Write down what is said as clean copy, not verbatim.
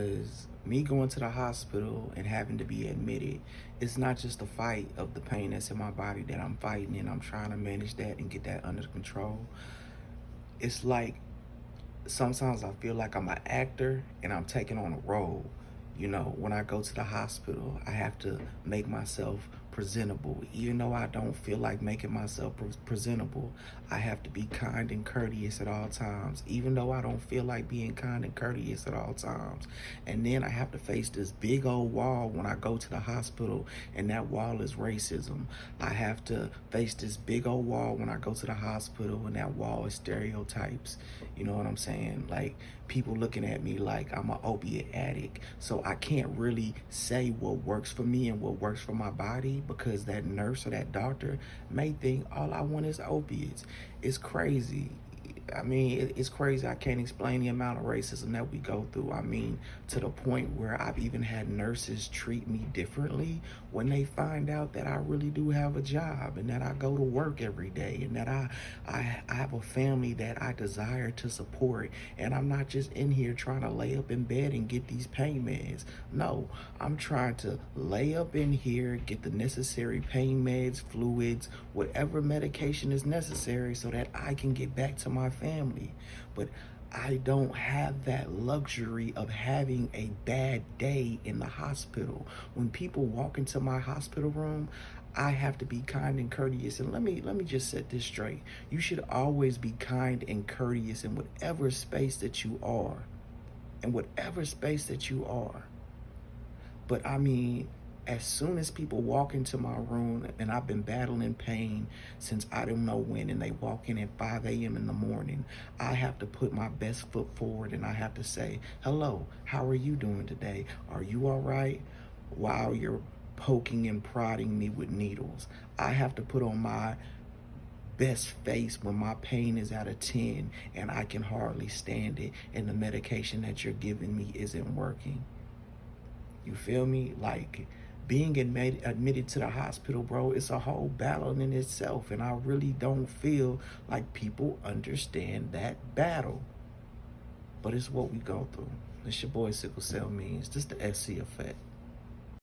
Because me going to the hospital and having to be admitted, it's not just a fight of the pain that's in my body that I'm fighting and I'm trying to manage that and get that under control. It's like sometimes I feel like I'm an actor and I'm taking on a role. You know, when I go to the hospital, I have to make myself presentable. Even though I don't feel like making myself presentable, I have to be kind and courteous at all times, even though I don't feel like being kind and courteous at all times. And then I have to face this big old wall when I go to the hospital, and that wall is racism. I have to face this big old wall when I go to the hospital, and that wall is stereotypes. You know what I'm saying? Like people looking at me like I'm an opiate addict. So I can't really say what works for me and what works for my body because that nurse or that doctor may think all I want is opiates. It's crazy. I mean, it's crazy. I can't explain the amount of racism that we go through. I mean, to the point where I've even had nurses treat me differently when they find out that I really do have a job and that I go to work every day and that I have a family that I desire to support. And I'm not just in here trying to lay up in bed and get these pain meds. No, I'm trying to lay up in here, get the necessary pain meds, fluids, whatever medication is necessary so that I can get back to my family. But I don't have that luxury of having a bad day in the hospital. When people walk into my hospital room, I have to be kind and courteous. And let me just set this straight. You should always be kind and courteous in whatever space that you are. In whatever space that you are. But I mean, as soon as people walk into my room, and I've been battling pain since I don't know when, and they walk in at 5 a.m. in the morning, I have to put my best foot forward and I have to say, hello, how are you doing today? Are you all right? While you're poking and prodding me with needles, I have to put on my best face when my pain is at a 10 and I can hardly stand it and the medication that you're giving me isn't working. You feel me? Like being admitted to the hospital, bro, it's a whole battle in itself. And I really don't feel like people understand that battle. But it's what we go through. It's your boy Sickle Cell Means. This the SC effect.